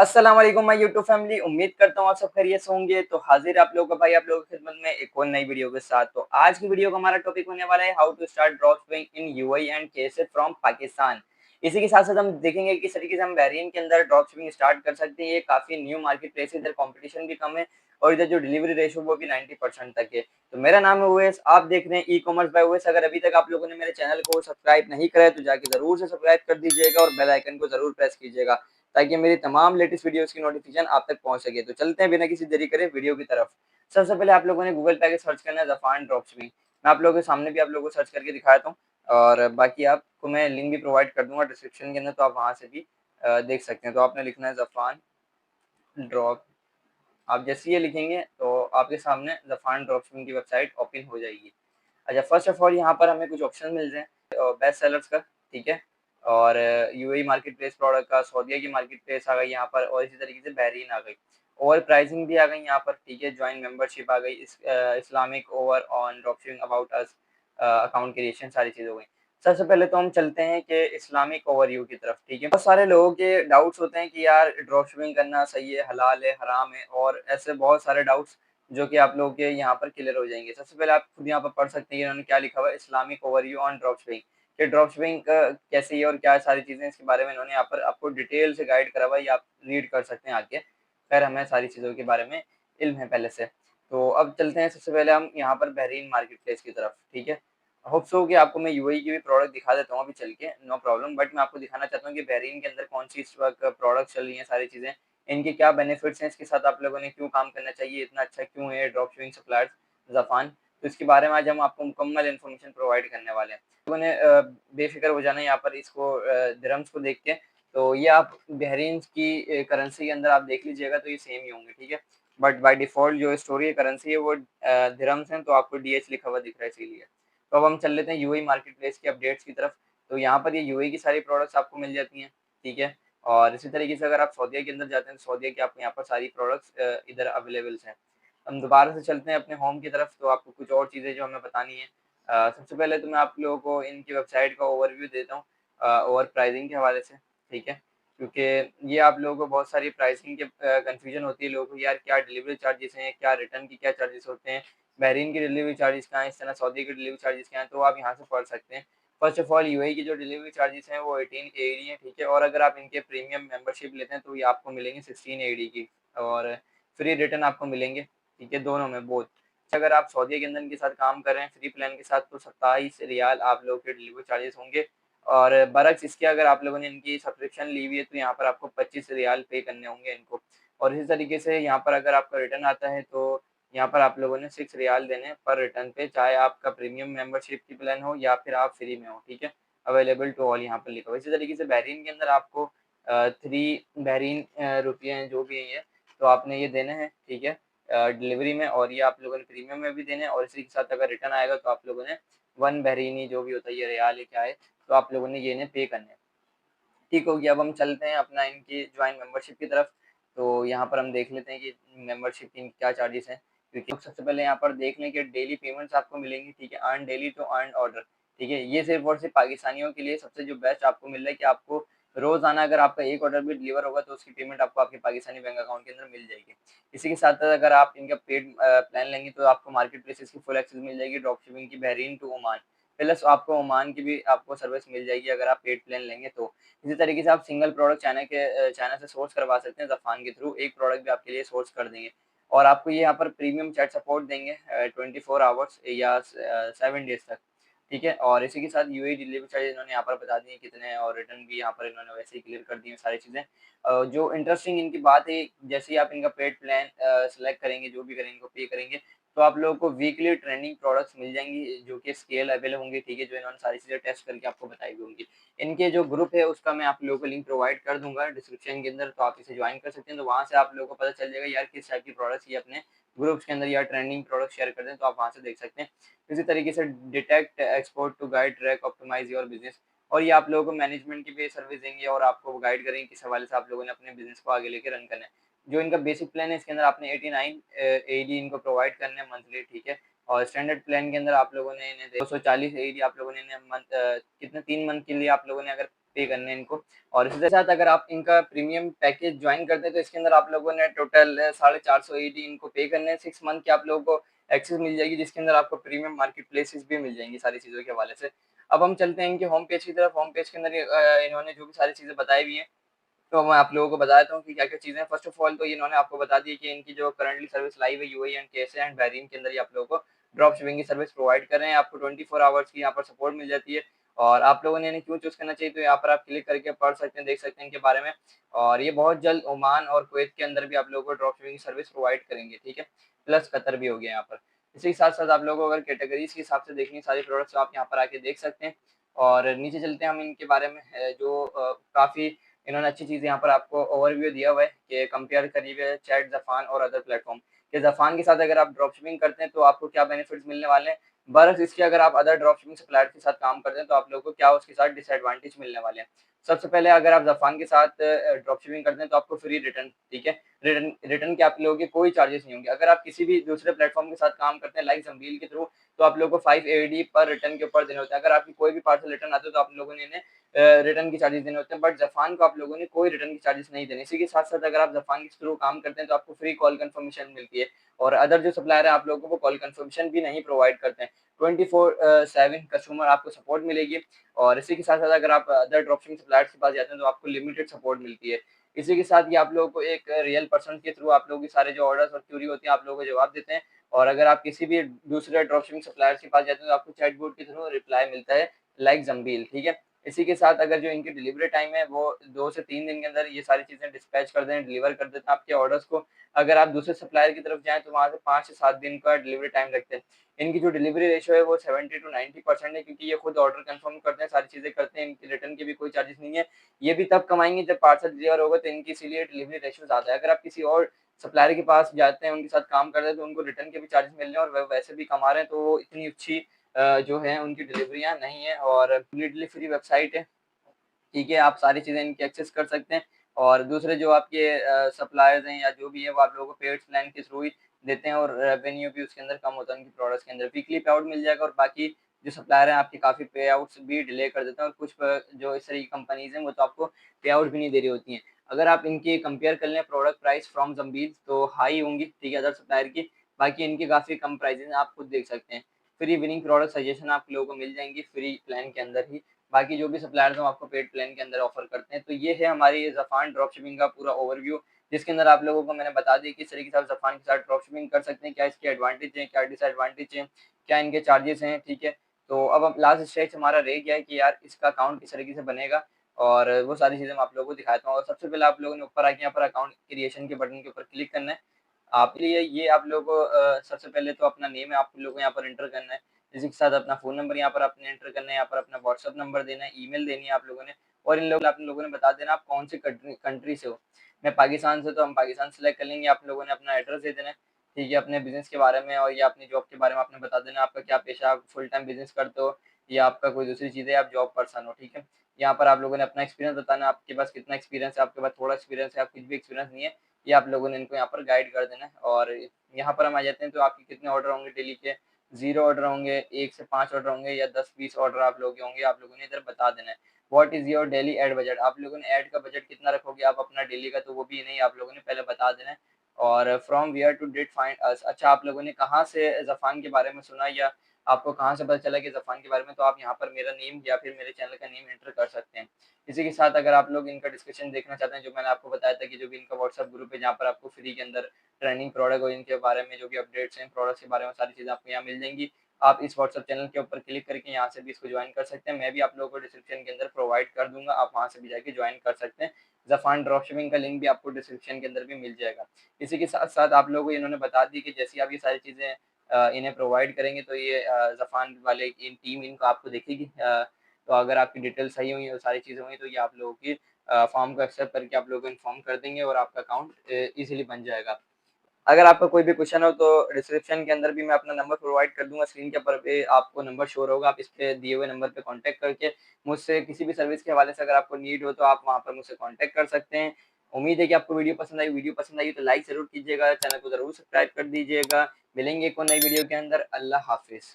अस्सलाम वालेकुम my YouTube family. उम्मीद करता हूँ आप सब खैरियत से होंगे। तो हाजिर आप लोगों का भाई आप लोगों की खिदमत में एक और नई वीडियो के साथ। तो आज की वीडियो का हमारा टॉपिक होने वाला है how to start drop shipping in UAE and KSA from Pakistan. इसी के साथ साथ हम देखेंगे कि किस तरीके से हम बहरीन के अंदर ड्रॉप शिपिंग स्टार्ट कर सकते हैं। ये काफी न्यू मार्केट प्लेस है, इधर कंपटीशन भी कम है और इधर जो डिलीवरी रेशो वो भी 90% तक है। तो मेरा नाम है उवैस, आप देख रहे हैं ई कॉमर्स बाय उवैस। अगर अभी तक आप लोगों ने मेरे चैनल को सब्सक्राइब नहीं करा है तो जाके जरूर से सब्सक्राइब कर दीजिएगा और बेल आइकन को जरूर प्रेस कीजिएगा ताकि मेरी तमाम लेटेस्ट वीडियोस की नोटिफिकेशन आप तक पहुंच सके। तो चलते हैं बिना किसी देरी करे वीडियो की तरफ। सबसे पहले आप लोगों ने गूगल पे आके सर्च करना है ज़फ़ान ड्रॉपशिपिंग। मैं आप लोगों के सामने भी आप लोगों को सर्च करके दिखाता हूँ और बाकी आपको मैं लिंक भी प्रोवाइड कर दूंगा डिस्क्रिप्शन के अंदर, तो आप वहां से भी देख सकते हैं। तो आपने लिखना है ज़फ़ान ड्रॉप। आप जैसे ये लिखेंगे तो आपके सामने ज़फ़ान ड्रॉपशिपिंग की वेबसाइट ओपन हो जाएगी। अच्छा, फर्स्ट ऑफ ऑल यहाँ पर हमें कुछ ऑप्शन मिल रहे हैं बेस्ट सेलर्स का, ठीक है, और यूएई मार्केट प्लेस प्रोडक्ट का, सऊदीया की मार्केट प्लेस आ गई यहाँ पर, और इसी तरीके से बहरीन आ गई। ओवर प्राइसिंग भी आ गई यहाँ पर, ठीक है, ज्वाइन मेंबरशिप आ गई, Islamic over on dropshipping about us, account creation, सारी चीज़ हो गई। सबसे पहले तो हम चलते हैं कि इस्लामिक ओवरव्यू की तरफ, ठीक है। बहुत सारे लोगों के डाउट्स होते हैं कि यार ड्रॉपशिपिंग करना सही है, हलाल है, हराम है, और ऐसे बहुत सारे डाउट्स जो कि आप लोगों के यहाँ पर क्लियर हो जाएंगे। सबसे पहले आप खुद यहाँ पर पढ़ सकते हैं इन्होंने क्या लिखा हुआ है, Islamic overview on drop shipping, कि ड्रॉप शिपिंग कैसी है और क्या सारी चीजें इसके बारे में इन्होंने यहाँ पर आपको डिटेल से गाइड करा हुआ है, ये आप रीड कर सकते हैं आगे। खैर हमें सारी चीजों के बारे में इल्म है पहले से। तो अब चलते हैं सबसे पहले हम यहाँ पर बहरीन मार्केट प्लेस की तरफ, ठीक है। होप सो कि आपको मैं यूएई की भी प्रोडक्ट दिखा देता हूँ अभी चल के, नो प्रॉब्लम, बट मैं आपको दिखाना चाहता हूँ कि बहरीन के अंदर कौन सी इस वक्त प्रोडक्ट चल रही है, सारी चीजें, इनके क्या बेनिफिट्स हैं, इसके साथ आप लोगों ने क्यों काम करना चाहिए, इतना अच्छा क्यों है ड्रॉप शिपिंग सप्लायर्स ज़फ़ान। तो इसके बारे में आज हम आपको मुकम्मल इन्फॉर्मेशन प्रोवाइड करने वाले हैं। लोगों ने बेफिक्र हो जाना है यहाँ पर इसको दिरहम्स को देख के। तो ये आप बहरीन की करेंसी के अंदर आप देख लीजिएगा तो ये सेम ही होंगे, ठीक है। बट बाय डिफ़ॉल्ट जो स्टोरी है करेंसी है वो दिरहम्स हैं, तो आपको डीएच लिखा हुआ दिख रहा है इसीलिए। तो अब हम चल लेते हैं यूएई मार्केट प्लेस की अपडेट्स की तरफ। तो यहाँ पर ये यूएई की सारी प्रोडक्ट्स आपको मिल जाती हैं, ठीक है। और इसी तरीके से अगर आप सऊदीया के अंदर जाते हैं तो सऊदीया की आपको यहाँ पर सारी प्रोडक्ट्स इधर अवेलेबल्स हैं। हम दोबारा से चलते हैं अपने होम की तरफ, तो आपको कुछ और चीज़ें जो हमें बतानी है। सबसे पहले तो मैं आप लोगों को इनकी वेबसाइट का ओवरव्यू देता हूँ ओवर प्राइसिंग के हवाले से, ठीक है, क्योंकि ये आप लोगों को बहुत सारी प्राइसिंग के कन्फ्यूजन होती है लोगों को, यार क्या डिलीवरी चार्जेस हैं, क्या रिटर्न की क्या चार्जेस होते हैं, बहरीन की डिलीवरी चार्जेस क्या हैं, इस तरह सऊदी की डिलीवरी चार्जेस क्या हैं, तो आप यहाँ से पढ़ सकते हैं। फर्स्ट ऑफ ऑल यूएई की जो डिलीवरी चार्जेस हैं वो 18 एडी हैं, ठीक है, और अगर आप इनके प्रीमियम मेंबरशिप लेते हैं तो ये आपको मिलेंगे 16 एडी की, और फ्री रिटर्न आपको मिलेंगे, ठीक है, दोनों में बोथ। अगर आप सऊदी के अंदर इनके साथ काम कर रहे हैं फ्री प्लान के साथ तो 27 रियाल आप लोगों के डिलीवरी चार्जेस होंगे, और बरक्स इसके अगर आप लोगों ने इनकी सब्सक्रिप्शन ली हुई है तो यहाँ पर आपको 25 रियाल पे करने होंगे इनको। और इसी तरीके से यहाँ पर अगर आपका रिटर्न आता है तो यहाँ पर आप लोगों ने 6 रियाल देने पर रिटर्न पे, चाहे आपका प्रीमियम मेंबरशिप की प्लान हो या फिर आप फ्री में हो, ठीक है। अवेलेबल टू ऑल यहाँ पर लिखा हुआ है। इसी तरीके से बहरीन के अंदर आपको 3 बहरीन रुपये जो भी है ये, तो आपने ये देने हैं, ठीक है, डिलीवरी में, और ये आप लोगों ने प्रीमियम में भी देने हैं, और इसी के साथ अगर रिटर्न आएगा तो आप लोगों ने 1 बहरीनी जो भी होता है ये रियाल है क्या है, तो आप लोगों ने ये इन्हें पे करने हैं। ठीक हो गया। अब हम चलते हैं अपना इनकी ज्वाइन मेंबरशिप की तरफ। तो यहाँ पर हम देख लेते हैं कि मेंबरशिप की क्या चार्जेस हैं, क्योंकि सबसे पहले यहाँ पर देख लें कि डेली पेमेंट्स आपको मिलेंगी, ठीक है, earn daily to earn order, ठीक है। ये सिर्फ और सिर्फ पाकिस्तानियों के लिए सबसे जो बेस्ट आपको मिल रहा है कि आपको रोजाना अगर आपका एक ऑर्डर भी डिलीवर होगा तो उसकी पेमेंट आपको आपके पाकिस्तानी बैंक अकाउंट के अंदर मिल जाएगी। इसी के साथ साथ अगर आप इनका पेड प्लान लेंगे तो आपको मार्केट प्लेसेस की फुल एक्सेस मिल जाएगी ड्रॉप शिपिंग की, बहरीन टू ओमान, प्लस आपको ओमान की भी आपको सर्विस मिल जाएगी अगर आप पेड प्लान लेंगे तो। इसी तरीके से आप सिंगल प्रोडक्ट चाइना से सोर्स करवा सकते हैं ज़फ़ान के थ्रू, एक प्रोडक्ट भी आपके लिए सोर्स कर देंगे, और आपको ये यहाँ पर प्रीमियम चैट सपोर्ट देंगे 24 आवर्स या 7 डेज तक, ठीक है। और इसी के साथ यूएई डिलीवरी चार्ज इन्होंने यहाँ पर बता दिए कितने हैं, और रिटर्न भी यहाँ पर इन्होंने वैसे ही क्लियर कर दिए सारी चीज़ें। जो इंटरेस्टिंग इनकी बात है, जैसे ही आप इनका पेड प्लान सेलेक्ट करेंगे, जो भी करेंगे, इनको पे करेंगे, तो आप लोगों को वीकली ट्रेंडिंग प्रोडक्ट्स मिल जाएंगी जो कि स्केल अवेलेबल होंगे, ठीक है, जो इन्होंने सारी चीज़ें टेस्ट करके आपको बताई हुई होंगी। इनके जो ग्रुप है उसका मैं आप लोगों को लिंक प्रोवाइड कर दूंगा डिस्क्रिप्शन के अंदर, तो आप इसे ज्वाइन कर सकते हैं। तो वहाँ से आप लोगों को पता चल जाएगा यार किस टाइप की प्रोडक्ट्स ये अपने ग्रुप्स के अंदर या ट्रेंडिंग प्रोडक्ट शेयर करते हैं, तो आप वहाँ से देख सकते हैं। इसी तरीके से detect export to guide track optimise your business, और ये आप लोगों को मैनेजमेंट की भी सर्विस देंगे और आपको गाइड करेंगे किस हवाले से आप लोगों ने अपने बिजनेस को आगे लेके रन करना है। जो इनका बेसिक प्लान है इसके अंदर आपने 89 एडी इनको प्रोवाइड करने हैं मंथली, ठीक है। और स्टैंडर्ड प्लान के अंदर आप लोगों ने इन्हें 240 एडी आप लोगों ने इन्हें मंथ कितने 3 मंथ के लिए आप लोगों ने अगर पे करने हैं इनको। और इसके साथ अगर आप इनका प्रीमियम पैकेज ज्वाइन करते हैं तो इसके अंदर आप लोगों ने टोटल 450 एडी इनको पे करने हैं। 6 मंथ की आप लोगों को एक्सेस मिल जाएगी, जिसके अंदर आपको प्रीमियम मार्केट प्लेसेस भी मिल जाएंगी सारी चीज़ों के हवाले से। अब हम चलते हैं इनके होम पेज की तरफ। होम पेज के अंदर इन्होंने जो भी सारी चीज़ें बताई हुई हैं, तो मैं आप लोगों को बता देता हूँ कि क्या-क्या चीज़ें हैं। फर्स्ट ऑफ ऑल तो ये इन्होंने आपको बता दी कि इनकी जो करंटली सर्विस लाइव है UAE and KSA and Bahrain के अंदर ये आप लोगों को ड्रॉप शिपिंग की सर्विस प्रोवाइड कर रहे हैं। आपको 24 आवर्स की यहाँ पर सपोर्ट मिल जाती है। और आप लोगों ने इन्हें क्यों चूज़ करना चाहिए, तो यहाँ पर आप क्लिक करके पढ़ सकते हैं, देख सकते हैं इनके बारे में। और ये बहुत जल्द ओमान और कुवैत के अंदर भी आप लोगों को ड्रॉप शिपिंग की सर्विस प्रोवाइड करेंगे, ठीक है? प्लस कतर भी हो गया यहाँ पर। इसी के साथ-साथ आप लोगों को अगर कैटेगरीज़ के हिसाब से देखनी है सारी प्रोडक्ट्स, तो आप यहाँ पर आके देख सकते हैं। और नीचे चलते हैं हम इनके बारे में, जो काफ़ी इन्होंने अच्छी चीज़ यहाँ पर आपको ओवरव्यू दिया हुआ है कि कंपेयर करिए चैट, ज़फ़ान और अदर प्लेटफ़ॉर्म। कि ज़फ़ान के साथ अगर आप ड्रॉप शिपिंग करते हैं तो आपको क्या बेनिफिट्स मिलने वाले हैं, बरअक्स इसके अगर आप अदर ड्रॉप शिपिंग सप्लायर के साथ काम करते हैं तो आप लोगों को क्या उसके साथ डिसएडवांटेज मिलने वाले हैं। सबसे पहले अगर आप ज़फ़ान के साथ ड्रॉप शिपिंग करते हैं तो आपको फ्री रिटर्न, ठीक है? रिटर्न रिटर्न के आप लोगों के कोई चार्जेस नहीं होंगे। अगर आप किसी भी दूसरे प्लेटफ़ॉर्म के साथ काम करते हैं लाइक ज़ंबील के थ्रू, तो आप लोगों को 5 एडी पर रिटर्न के ऊपर देने होते हैं। अगर आपकी कोई भी पार्सल रिटर्न आता है तो आप लोगों ने इन्हें रिटर्न के चार्जेस देने होते हैं, बट ज़फ़ान को आप लोगों ने कोई रिटर्न के चार्जेस नहीं देने। इसी के साथ-साथ अगर आप ज़फ़ान के थ्रू काम करते हैं तो आपको फ्री कॉल कन्फर्मेशन मिलती है। और अदर जो सप्लायर है आप लोगों को कॉल कन्फर्मेशन भी नहीं प्रोवाइड करते हैं। 24/7 कस्टमर आपको सपोर्ट मिलेगी। और इसी के साथ-साथ अगर आप अदर ड्रॉप शिपिंग सप्लायर्स के पास जाते हैं तो आपको लिमिटेड सपोर्ट मिलती है। इसी के साथ ही आप लोगों को एक रियल पर्सन के थ्रू आप लोगों के सारे जो ऑर्डर्स और क्यूरी होती है आप लोगों को जवाब देते हैं। और अगर आप किसी भी दूसरे ड्रॉप शिपिंग सप्लायर्स के पास जाते हैं तो आपको चैटबॉट के थ्रू रिप्लाई मिलता है लाइक ज़ंबील, ठीक है? इसी के साथ अगर जो इनकी डिलीवरी टाइम है वो 2 से 3 दिन के अंदर ये सारी चीज़ें डिस्पैच कर दें, डिलीवर कर देते हैं आपके ऑर्डर्स को। अगर आप दूसरे सप्लायर की तरफ जाएँ तो वहाँ से 5 से 7 दिन का डिलीवरी टाइम रखते हैं। इनकी जो डिलीवरी रेशियो है वो 70 टू 90% है, क्योंकि ये खुद ऑर्डर कंफर्म करते हैं, सारी चीज़ें करते हैं, इनकी रिटर्न की भी कोई चार्जेस नहीं है। ये भी तब कमाएँगे जब पार्सल डिलीवर होगा, तो इनकी इसीलिए डिलीवरी रेशियो ज़्यादा है। अगर आप किसी और सप्लायर के पास जाते हैं, उनके साथ काम करते हैं तो उनको रिटर्न के भी चार्जेस मिल रहे हैं और वो वैसे भी कमा रहे हैं, तो वो इतनी अच्छी जो है उनकी डिलीवरियाँ नहीं है। और कंप्लीटली फ्री वेबसाइट है। ठीक है, आप सारी चीज़ें इनकी एक्सेस कर सकते हैं। और दूसरे जो आपके सप्लायर्स हैं या जो भी है वो आप लोगों को पेड प्लान के थ्रू ही देते हैं और रेवेन्यू भी उसके अंदर कम होता है उनकी प्रोडक्ट्स के अंदर। वीकली पे आउट मिल जाएगा और बाकी जो सप्लायर हैं आपके काफ़ी पे आउट्स भी डिले कर देते हैं और कुछ जो इस तरह की कंपनीज़ हैं वो तो आपको पे आउट भी नहीं दे रही होती हैं। अगर आप इनकी कंपेयर कर लें प्रोडक्ट प्राइस फ्रॉम ज़ंबील तो हाई होंगी, ठीक है, अदर सप्लायर की। बाकी इनकी काफ़ी कम प्राइसेज़ हैं, आप खुद देख सकते हैं। फ्री विनिंग प्रोडक्ट सजेशन आप लोगों को मिल जाएँगी फ्री प्लान के अंदर ही। बाकी जो भी सप्लायर्स हैं वो आपको पेड प्लान के अंदर ऑफर करते हैं। तो ये है हमारी ज़फ़ान ड्रॉप शिपिंग का पूरा ओवरव्यू, जिसके अंदर आप लोगों को मैंने बता दी किस तरीके से आप ज़फ़ान के साथ ड्रॉप शिपिंग कर सकते हैं, क्या इसके एडवांटेज हैं, क्या डिसएडवांटेज हैं, क्या इनके चार्जेस हैं, ठीक है। तो अब लास्ट स्टेज हमारा रह गया है कि यार इसका अकाउंट किस तरीके से बनेगा, और वो सारी चीज़ें मैं आप लोगों को दिखाता हूँ। और सबसे पहले आप लोगों ने ऊपर आके यहाँ पर अकाउंट क्रिएशन के बटन के ऊपर क्लिक करना है। आपके लिए ये आप लोगों को सबसे पहले तो अपना नेम है आप लोगों को यहाँ पर एंटर करना है। इसी के साथ अपना फ़ोन नंबर यहाँ पर आपने एंटर करना है, यहाँ पर अपना व्हाट्सएप नंबर देना है, ईमेल देनी है आप लोगों ने। और इन लोग आप लोगों ने बता देना आप कौन सी कंट्री से हो। मैं पाकिस्तान से, तो हम पाकिस्तान सेलेक्ट कर लेंगे। आप लोगों ने अपना एड्रेस दे देना है, ठीक है, अपने बिज़नेस के बारे में और या अपनी जॉब के बारे में आपने बता देना है, आपका क्या पेशा है, आप फुल टाइम बिज़नेस करते हो या आपका कोई दूसरी चीज़ है, आप जॉब पर्सन हो, ठीक है। यहाँ पर आप लोगों ने अपना एक्सपीरियंस बताना है, आपके पास कितना एक्सपीरियंस है, आपके पास थोड़ा एक्सपीरियंस है, आप कुछ भी एक्सपीरियंस नहीं है, ये आप लोगों ने इनको यहाँ पर गाइड कर देना है। और यहाँ पर हम आ जाते हैं तो आपके कितने ऑर्डर होंगे डेली के, 0 ऑर्डर होंगे, 1 से 5 ऑर्डर होंगे या 10-20 ऑर्डर आप लोगों के होंगे, आप लोगों ने इधर बता देना है। What is your daily ad budget, आप लोगों ने ऐड का बजट कितना रखोगे आप अपना डेली का, तो वो भी नहीं आप लोगों ने पहले बता देना है। और from where to did find us, अच्छा आप लोगों ने कहाँ से ज़फ़ान के बारे में सुना या आपको कहाँ से पता चला कि ज़फ़ान के बारे में, तो आप यहाँ पर मेरा नेम या फिर मेरे चैनल का नेम एंटर कर सकते हैं। इसी के साथ अगर आप लोग इनका डिस्कशन देखना चाहते हैं, जो मैंने आपको बताया था कि जो भी इनका व्हाट्सएप ग्रुप है जहाँ पर आपको फ्री के अंदर ट्रेंडिंग प्रोडक्ट और इनके बारे में जो भी अपडेट्स हैं प्रोडक्ट्स के बारे में सारी चीज़ें आपको यहाँ मिल जाएंगी। आप इस व्हाट्सएप चैनल के ऊपर क्लिक करके यहाँ से भी इसको ज्वाइन कर सकते हैं। मैं भी आप लोगों को डिस्क्रिप्शन के अंदर प्रोवाइड कर दूंगा, आप वहाँ से भी जाके ज्वाइन कर सकते हैं। ज़फ़ान ड्रॉप शिपिंग का लिंक भी आपको डिस्क्रिप्शन के अंदर भी मिल जाएगा। इसी के साथ साथ आप लोगों को इन्होंने बता दी कि जैसे आप ये सारी चीज़ें इन्हें प्रोवाइड करेंगे तो ये ज़फ़ान वाले इन टीम इनको आपको देखेगी। तो अगर आपकी डिटेल सही हुई और सारी चीज़ें हुई तो ये आप लोगों की फॉर्म को एक्सेप्ट करके आप लोगों को इन्फॉर्म कर देंगे और आपका अकाउंट ईज़िली बन जाएगा। अगर आपका कोई भी क्वेश्चन हो तो डिस्क्रिप्शन के अंदर भी मैं अपना नंबर प्रोवाइड कर दूँगा, स्क्रीन के ऊपर पे आपको नंबर शो होगा, आप इस पे दिए हुए नंबर पे कॉन्टैक्ट करके मुझसे किसी भी सर्विस के हवाले से अगर आपको नीड हो तो आप वहाँ पर मुझसे कॉन्टैक्ट कर सकते हैं। उम्मीद है कि आपको वीडियो पसंद आई तो लाइक ज़रूर कीजिएगा, चैनल को ज़रूर सब्सक्राइब कर दीजिएगा। मिलेंगे एक और नई वीडियो के अंदर। अल्लाह हाफ़िज़।